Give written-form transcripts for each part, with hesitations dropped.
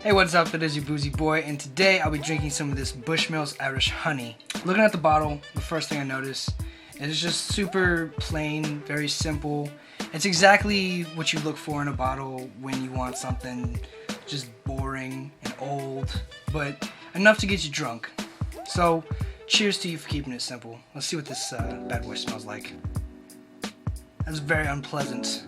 Hey, what's up? It is your Boozy boy, and today I'll be drinking some of this Bushmills Irish honey. Looking at the bottle, the first thing I notice is it's just super plain, very simple. It's exactly what you look for in a bottle when you want something just boring and old, but enough to get you drunk. So, cheers to you for keeping it simple. Let's see what this bad boy smells like. That's very unpleasant.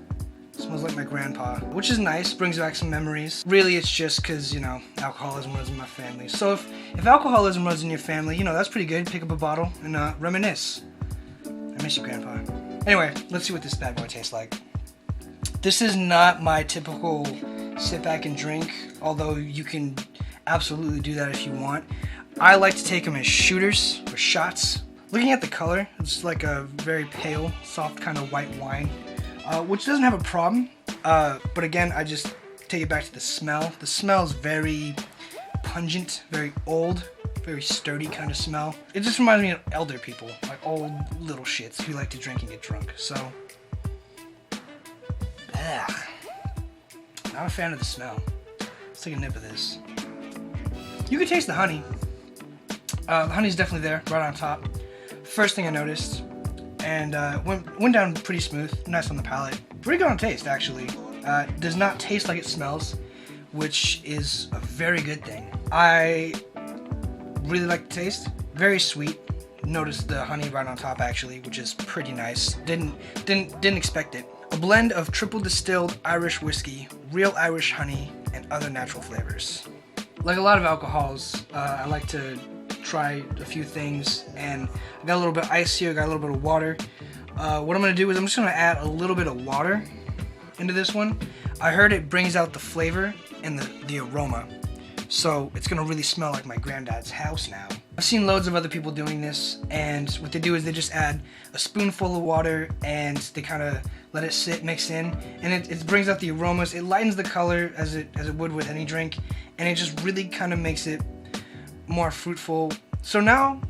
Smells like my grandpa, which is nice, brings back some memories. Really, it's just because, you know, alcoholism runs in my family. So if alcoholism runs in your family, you know, that's pretty good. Pick up a bottle and reminisce. I miss you, grandpa. Anyway, let's see what this bad boy tastes like. This is not my typical sit back and drink, although you can absolutely do that if you want. I like to take them as shooters or shots. Looking at the color, it's like a very pale, soft kind of white wine. Which doesn't have a problem, but again, I just take it back to the smell. The smell is very pungent, very old, very sturdy kind of smell. It just reminds me of elder people, like old little shits who like to drink and get drunk. So, not a fan of the smell. Let's take a nip of this. You can taste the honey. The honey's definitely there, right on top. First thing I noticed. And went down pretty smooth, nice on the palate. Pretty good on taste, actually. Does not taste like it smells, which is a very good thing. I really like the taste. Very sweet. Noticed the honey right on top, actually, which is pretty nice. Didn't expect it. A blend of triple distilled Irish whiskey, real Irish honey, and other natural flavors. Like a lot of alcohols, I like to try a few things, and I got a little bit of ice here, got a little bit of water. What I'm going to do is I'm just going to add a little bit of water into this one. I heard it brings out the flavor and the aroma, so it's going to really smell like my granddad's house now. I've seen loads of other people doing this, and what they do is they just add a spoonful of water and they kind of let it sit, mix in, and it brings out the aromas. It lightens the color as it would with any drink, and it just really kind of makes it more fruitful. So now,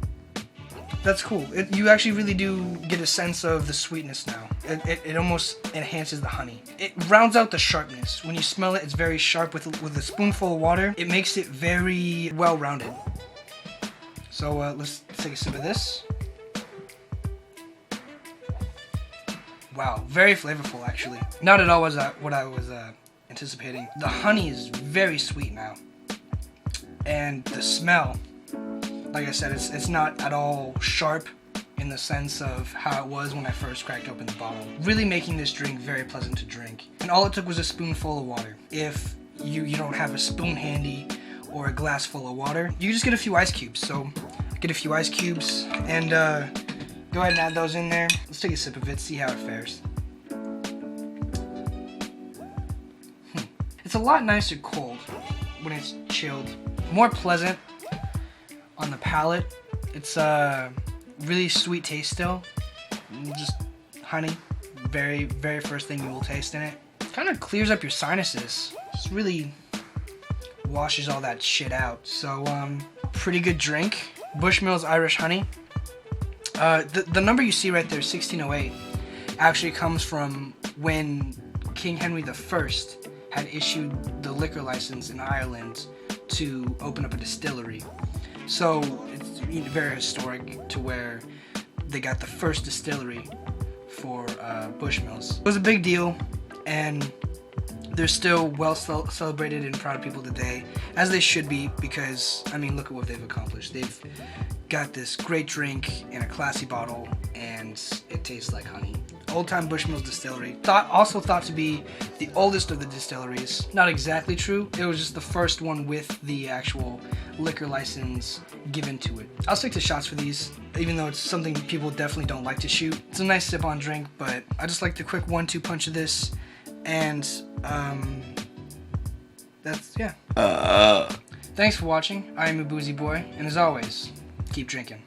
that's cool. You actually really do get a sense of the sweetness now. It almost enhances the honey. It rounds out the sharpness. When you smell it, it's very sharp. With a spoonful of water, it makes it very well-rounded. So let's take a sip of this. Wow, very flavorful actually. Not at all what I was anticipating. The honey is very sweet now. And the smell, like I said, it's not at all sharp in the sense of how it was when I first cracked open the bottle. Really making this drink very pleasant to drink. And all it took was a spoonful of water. If you don't have a spoon handy or a glass full of water, you just get a few ice cubes. So get a few ice cubes and go ahead and add those in there. Let's take a sip of it, see how it fares. It's a lot nicer cold when it's chilled. More pleasant on the palate. It's a really sweet taste still. Just honey. Very, very first thing you will taste in it. It kind of clears up your sinuses. Just really washes all that shit out. So, pretty good drink. Bushmills Irish honey. The number you see right there, 1608, actually comes from when King Henry I had issued the liquor license in Ireland to open up a distillery. So it's very historic to where they got the first distillery for Bushmills. It was a big deal, and they're still well celebrated and proud of people today, as they should be, because, I mean, look at what they've accomplished. They've got this great drink in a classy bottle, and it tastes like honey. Old-time Bushmills distillery. Also thought to be the oldest of the distilleries. Not exactly true. It was just the first one with the actual liquor license given to it. I'll stick to shots for these, even though it's something people definitely don't like to shoot. It's a nice sip-on drink, but I just like the quick 1-2 punch of this, and that's, yeah. Thanks for watching. I am a Boozy boy, and as always, keep drinking.